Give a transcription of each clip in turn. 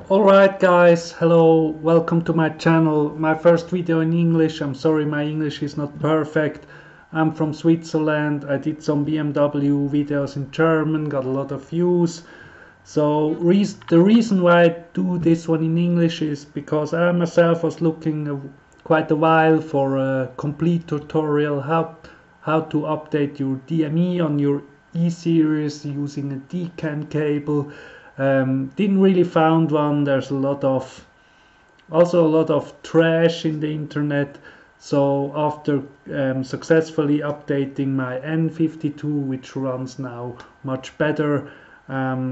Alright guys, hello, welcome to my channel. My first video in English. I'm sorry my English is not perfect. I'm from Switzerland. I did some BMW videos in German, got a lot of views. So the reason why I do this one in English is because I myself was looking quite a while for a complete tutorial how to update your DME on your E-Series using a DCAN cable. Didn't really found one. There's also a lot of trash in the internet. So after successfully updating my N52, which runs now much better, I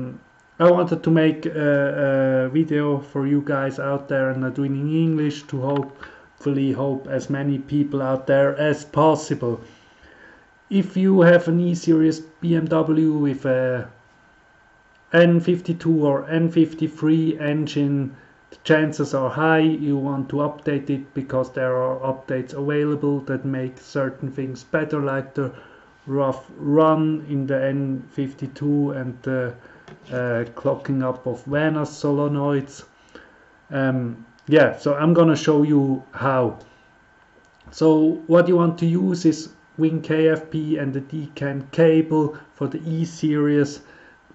wanted to make a video for you guys out there, and I'm doing in English to hopefully help as many people out there as possible. If you have an E-Series BMW with a N52 or N53 engine, the chances are high you want to update it because there are updates available that make certain things better, like the rough run in the N52 and the clocking up of Venus solenoids. So I'm gonna show you how. So what you want to use is WinKFP and the DCAN cable for the E-Series.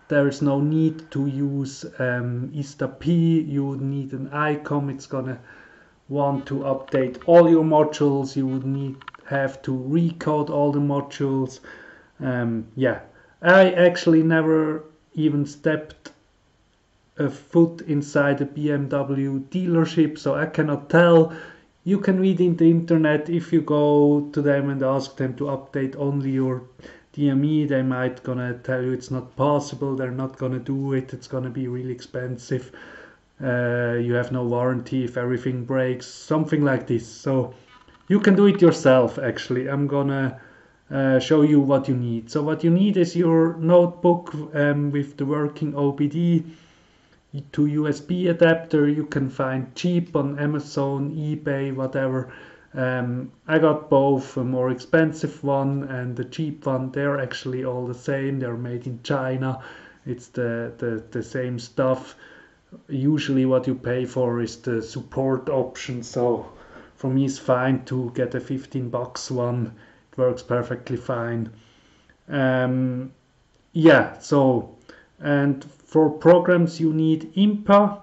There is no need to use ISTA-P. You would need an ICOM. It's gonna want to update all your modules. You would have to recode all the modules. I actually never even stepped a foot inside a BMW dealership, so I cannot tell. You can read in the internet. If you go to them and ask them to update only your DME, they might gonna tell you it's not possible, they're not gonna do it, it's gonna be really expensive, you have no warranty if everything breaks, something like this. So you can do it yourself. Actually, I'm gonna show you what you need. So what you need is your notebook with the working OBD to USB adapter. You can find cheap on Amazon, eBay, whatever. I got both, a more expensive one and the cheap one. They're actually all the same. They're made in China. It's the same stuff. Usually what you pay for is the support option. So for me it's fine to get a $15 one. It works perfectly fine. And for programs you need IMPA,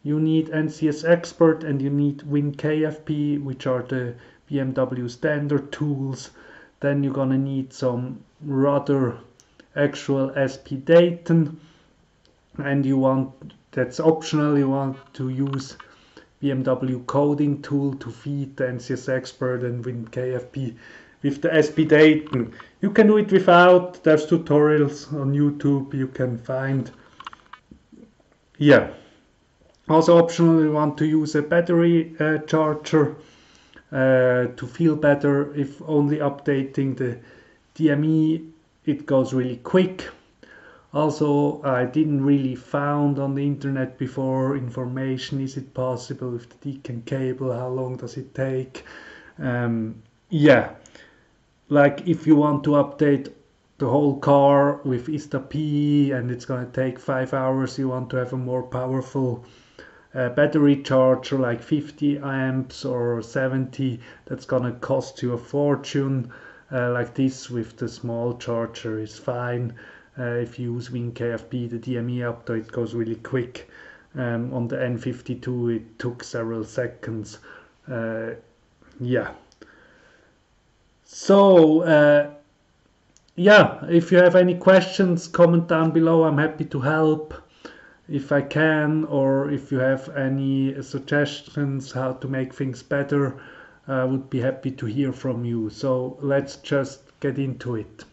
you need NCS Expert, and you need WinKFP, which are the BMW standard tools. Then you're gonna need some rather actual SPDaten, and that's optional, you want to use BMW coding tool to feed the NCS Expert and WinKFP with the SPDaten. You can do it without. There's tutorials on YouTube you can find. Also optional, you want to use a battery charger to feel better. If only updating the DME, it goes really quick. Also, I didn't really found on the internet before information. Is it possible with the DCAN cable? How long does it take? Like if you want to update the whole car with ISTA-P and it's gonna take 5 hours, you want to have a more powerful battery charger like 50 amps or 70, that's gonna cost you a fortune. Like this with the small charger is fine. If you use WinKFP, the DME update, it goes really quick. On the N52 it took several seconds. If you have any questions, comment down below. I'm happy to help if I can, or if you have any suggestions how to make things better, I would be happy to hear from you. So let's just get into it.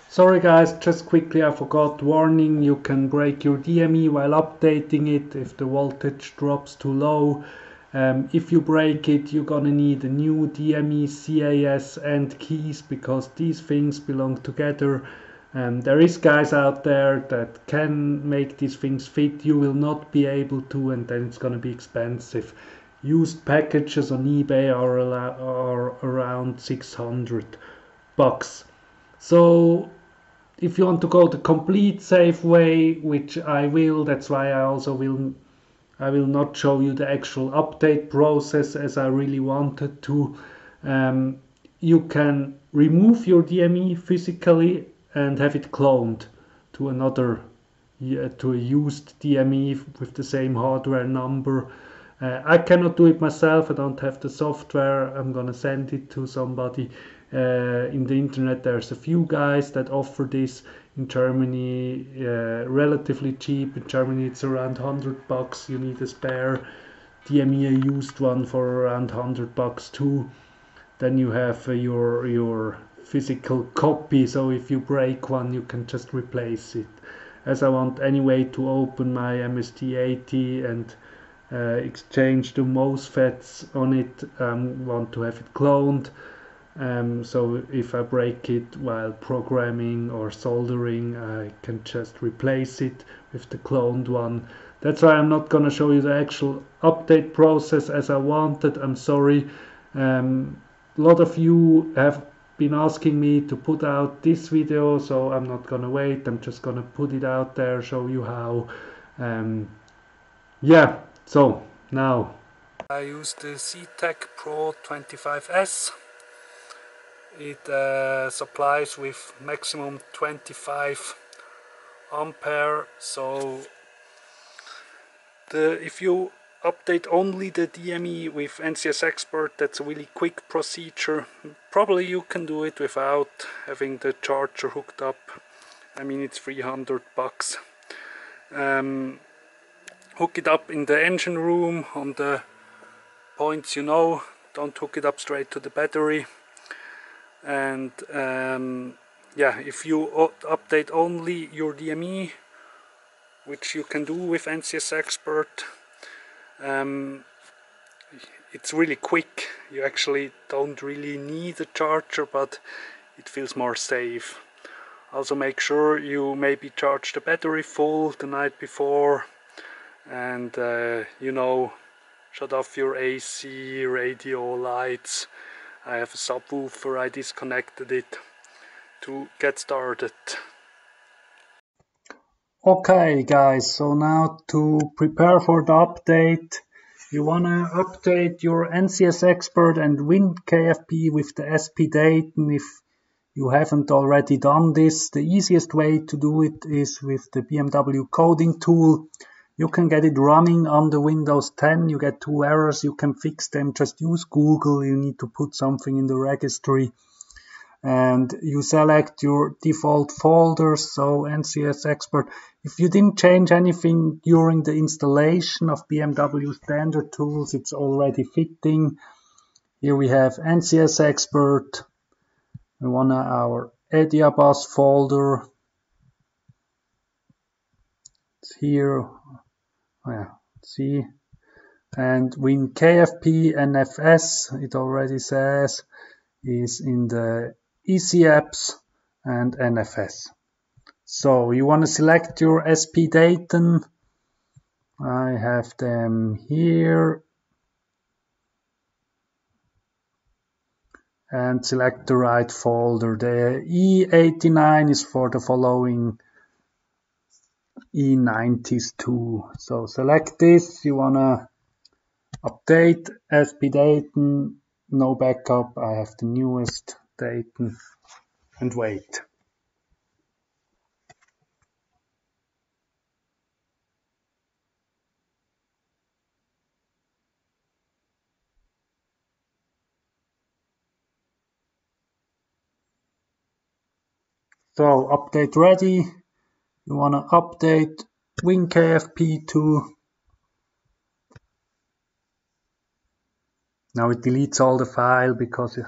Sorry guys, just quickly, I forgot, warning, you can break your DME while updating it if the voltage drops too low. If you break it, you're gonna need a new DME CAS and keys, because these things belong together. There is guys out there that can make these things fit. You will not be able to, and then it's gonna be expensive. Used packages on eBay are around $600. So if you want to go the complete safe way, which I will, that's why I also will I will not show you the actual update process as I really wanted to. You can remove your DME physically and have it cloned to another, to a used DME with the same hardware number. I cannot do it myself. I don't have the software. I'm gonna send it to somebody. In the internet there's a few guys that offer this. In Germany, relatively cheap. In Germany it's around $100. You need a spare DME, a used one, for around $100 too. Then you have your physical copy, so if you break one you can just replace it. As I want anyway to open my MSD80 and exchange the MOSFETs on it, want to have it cloned. So if I break it while programming or soldering, I can just replace it with the cloned one. That's why I'm not gonna show you the actual update process as I wanted. I'm sorry. A lot of you have been asking me to put out this video, so I'm not gonna wait. I'm just gonna put it out there, show you how. Yeah, so now I use the ZTEC Pro 25S. It supplies with maximum 25 ampere. So if you update only the DME with NCS Expert, that's a really quick procedure. Probably you can do it without having the charger hooked up. I mean, it's $300. Hook it up in the engine room on the points you know. Don't hook it up straight to the battery. And yeah, if you update only your DME, which you can do with NCS Expert, it's really quick. You actually don't really need a charger, but it feels more safe. Also make sure you maybe charge the battery full the night before, and you know, shut off your AC, radio, lights. I have a subwoofer, I disconnected it to get started. Okay guys, so now to prepare for the update, you wanna update your NCS Expert and WinKFP with the SPDaten. If you haven't already done this, the easiest way to do it is with the BMW coding tool. You can get it running on the Windows 10. You get 2 errors, you can fix them. Just use Google. You need to put something in the registry. And you select your default folders, so NCS Expert. If you didn't change anything during the installation of BMW standard tools, it's already fitting. Here we have NCS Expert. We want our EDIABus folder. It's here. Yeah, see, and WinKFP NFS, it already says, is in the Easy Apps and NFS. So you want to select your SPDaten. I have them here, and select the right folder. The E89 is for the following E90s too. So select this. You wanna update SPDaten, no backup. I have the newest Daten, and wait. So update ready. You wanna update WinKFP to. Now it deletes all the file because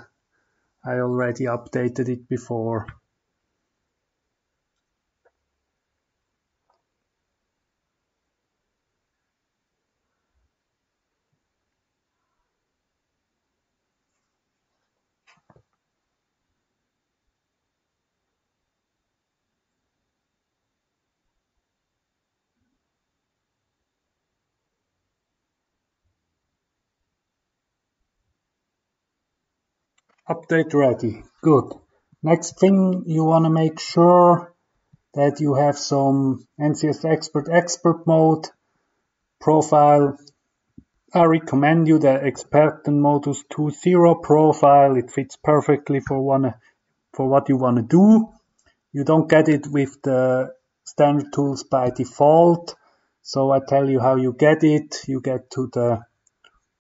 I already updated it before. Update ready. Good. Next thing, you wanna make sure that you have some NCS Expert mode profile. I recommend you the Expertenmodus 2.0 profile. It fits perfectly for what you want to do. You don't get it with the standard tools by default. So I tell you how you get it. You get to the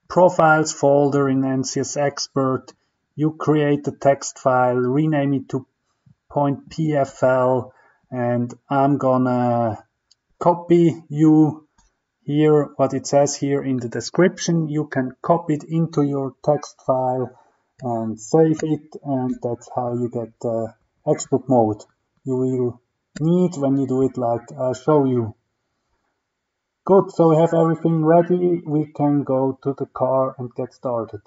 Profiles folder in NCS Expert. You create a text file, rename it to .pfl, and I'm gonna copy you here what it says here in the description. You can copy it into your text file and save it, and that's how you get the export mode you will need when you do it like I show you. Good, so we have everything ready. We can go to the car and get started.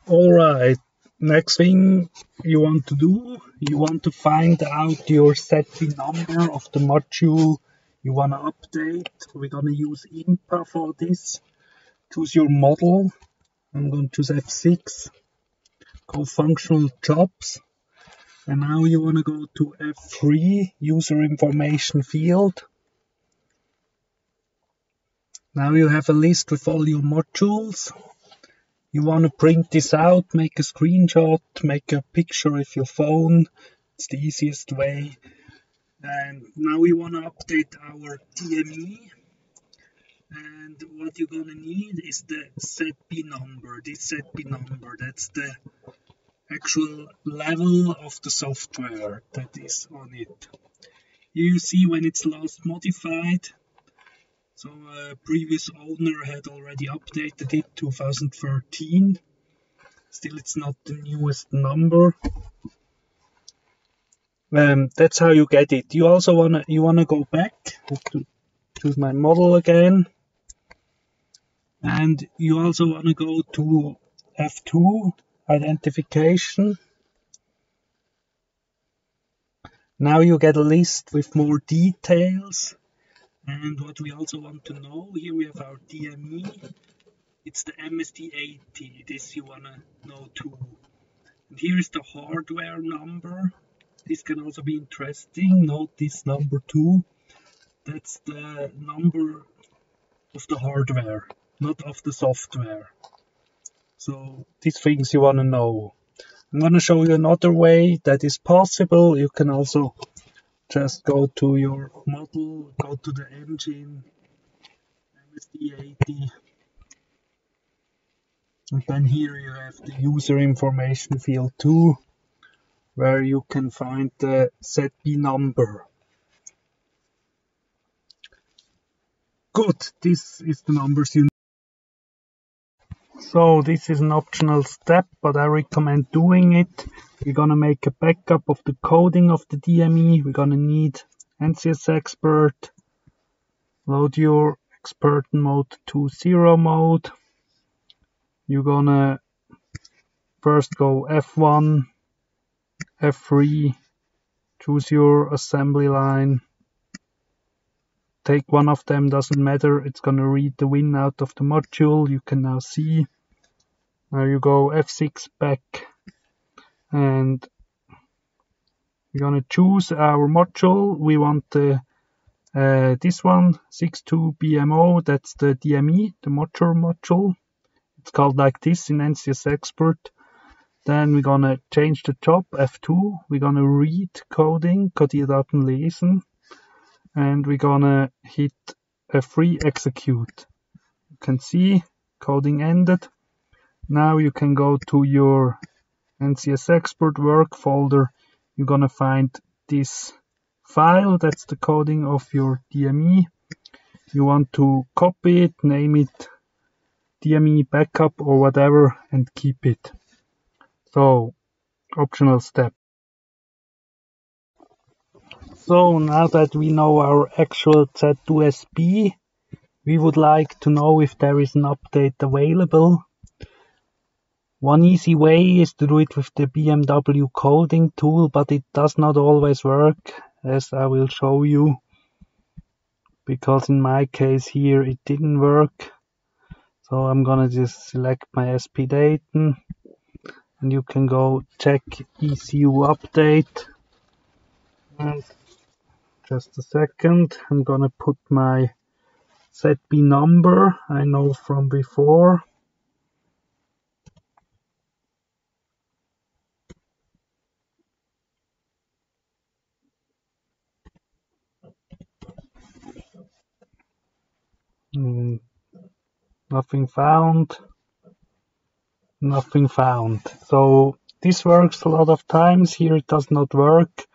Alright, next thing you want to do, you want to find out your setB number of the module you want to update. We're going to use IMPA for this. Choose your model. I'm going to choose F6. Go functional jobs. And now you want to go to F3, user information field. Now you have a list with all your modules. You want to print this out, make a screenshot, make a picture with your phone. It's the easiest way. And now we want to update our DME. And what you're going to need is the setB number. This setB number, that's the actual level of the software that is on it. Here you see when it's last modified. So previous owner had already updated it 2013. Still it's not the newest number. That's how you get it. You also wanna go back. I have to choose my model again. And you also wanna go to F2 identification. Now you get a list with more details. And what we also want to know, here we have our DME. It's the MSD80. This you wanna know too. And here is the hardware number. This can also be interesting. Note this number 2. That's the number of the hardware, not of the software. So these things you want to know. I'm going to show you another way that is possible. You can also just go to your model, go to the engine, MSD80. And then here you have the user information field too, where you can find the setB number. Good, this is the numbers you need. So this is an optional step, but I recommend doing it. We're gonna make a backup of the coding of the DME. We're gonna need NCS Expert, load your Expertenmodus 2.0 mode. You're gonna first go F1, F3, choose your assembly line. Take one of them, doesn't matter, it's gonna read the win out of the module. You can now see. Now you go F6 back and we're gonna choose our module. We want this one, 62 BMO, that's the DME, the module. It's called like this in NCS Expert. Then we're gonna change the job, F2. We're gonna read coding, Codierdatenlesen. And we're gonna hit F3 execute. You can see coding ended. Now you can go to your NCS Expert work folder. You're gonna find this file, that's the coding of your DME. You want to copy it, name it DME backup or whatever, and keep it. So, optional step. So now that we know our actual Z2SB, we would like to know if there is an update available. One easy way is to do it with the BMW coding tool, but it does not always work, as I will show you. Because in my case here it didn't work. So I'm gonna just select my SP Daten, and you can go check ECU update. And just a second, I'm gonna put my ZB number I know from before. Nothing found. Nothing found. So this works a lot of times. Here it does not work.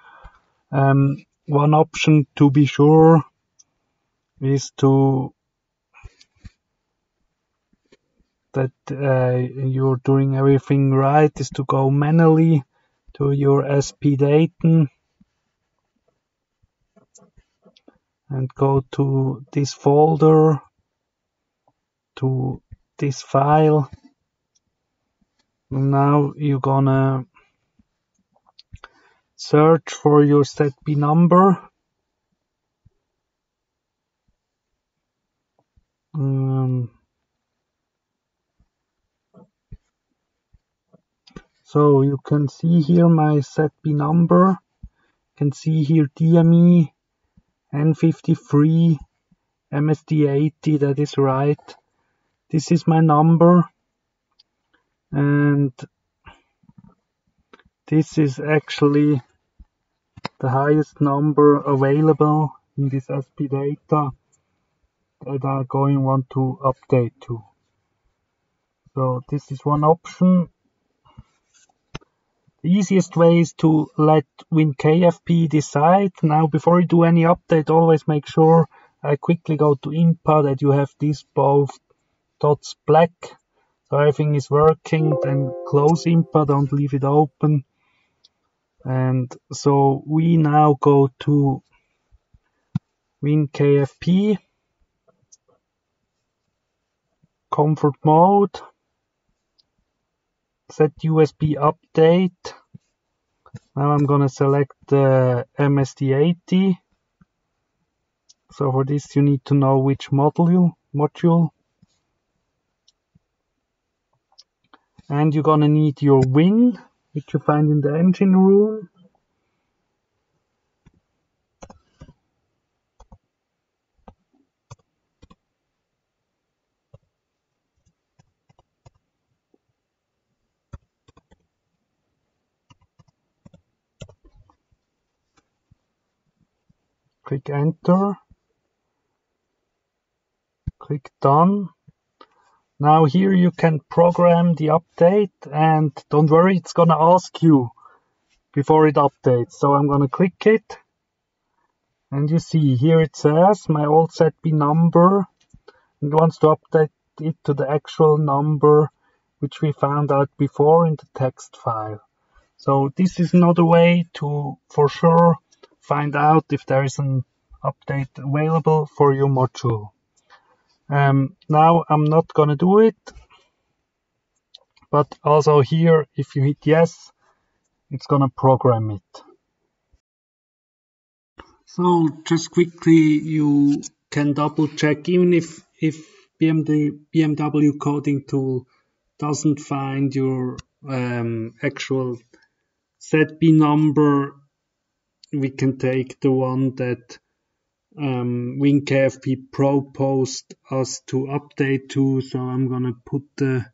One option to be sure is that you're doing everything right, is to go manually to your SPDaten and go to this folder, to this file. Now you're gonna search for your ZB number. So you can see here my ZB number. You can see here DME N53 MSD80, that is right. This is my number, and this is actually the highest number available in this SP data that I'm going to want to update to. So this is one option. The easiest way is to let WinKFP decide. Now before you do any update, always make sure I quickly go to IMPA that you have these both dots black. So everything is working, then close IMPA, don't leave it open. And so we now go to WinKFP, comfort mode, set USB update. Now I'm gonna select the MSD80. So for this you need to know which module. And you're gonna need your Win, which you find in the engine room. Click enter. Click done. Now here you can program the update, and don't worry, it's gonna ask you before it updates. So I'm gonna click it, and you see here it says my old ZB number, and it wants to update it to the actual number which we found out before in the text file. So this is another way to for sure find out if there is an update available for your module. Now I'm not gonna do it, but also here if you hit yes, it's gonna program it. So just quickly, you can double check, even if BMW coding tool doesn't find your actual ZB number, we can take the one that WinKFP proposed us to update to. So I'm gonna put the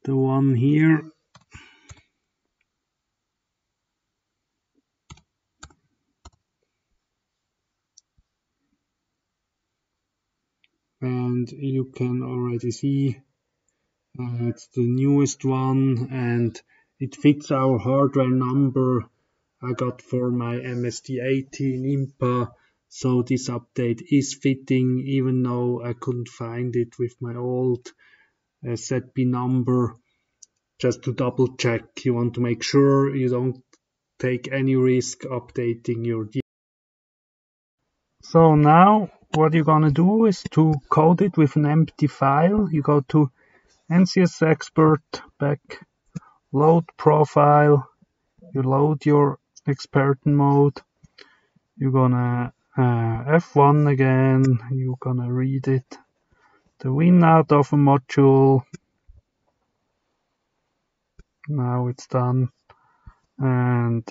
one here. And you can already see it's the newest one, and it fits our hardware number I got for my MSD80 in IMPA. So this update is fitting, even though I couldn't find it with my old ZB number. Just to double check, you want to make sure you don't take any risk updating your DME. So now what you're gonna do is to code it with an empty file. You go to NCS Expert, back, load profile, you load your Experten mode, you're gonna F1 again, you're gonna read it, the win out of a module. Now it's done, and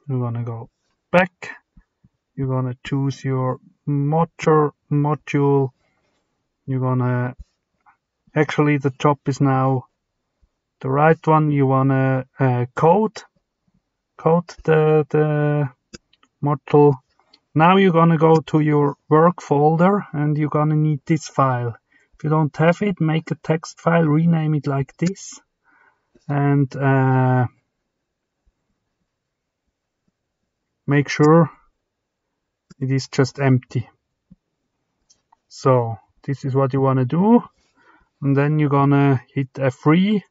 you're gonna go back, you're gonna choose your module module, you're gonna, actually the job is now the right one. You wanna code the module. Now you're gonna go to your work folder and you're gonna need this file. If you don't have it, make a text file, rename it like this, and make sure it is just empty. So this is what you want to do, and then you're gonna hit F3,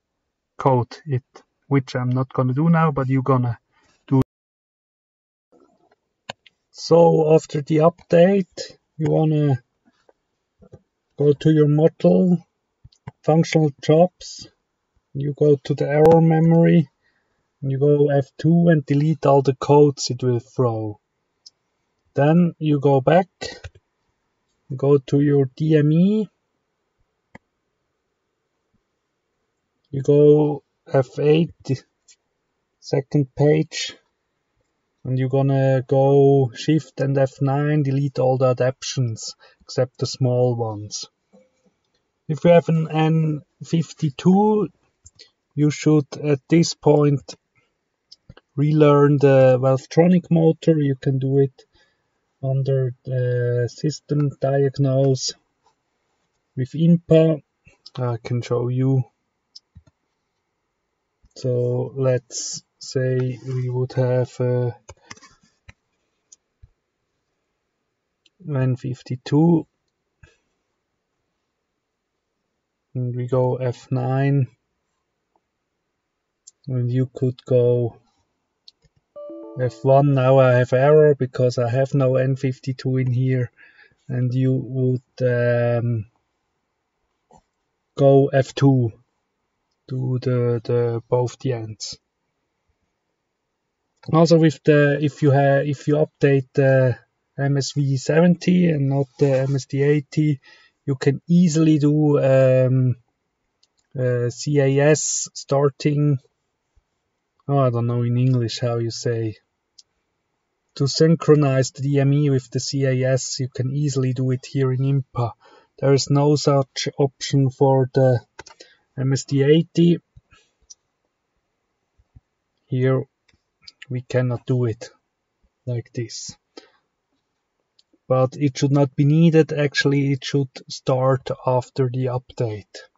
code it, which I'm not gonna do now, but you're gonna do. So after the update, you wanna go to your module, functional jobs, you go to the error memory, you go F2 and delete all the codes it will throw. Then you go back, go to your DME, you go F8, second page, and you're gonna go Shift and F9, delete all the adaptions except the small ones. If you have an N52, you should at this point relearn the Valvetronic motor. You can do it under the system diagnose with IMPA. I can show you. So let's say we would have N52 and we go F9, and you could go F1. Now I have error because I have no N52 in here, and you would go F2 to the both the ends. Also with the if you update the MSV70 and not the MSD80, you can easily do CAS starting. Oh, I don't know in English how you say. To synchronize the DME with the CAS, you can easily do it here in IMPA. There is no such option for the MSD80. Here we cannot do it like this. But it should not be needed. Actually, it should start after the update.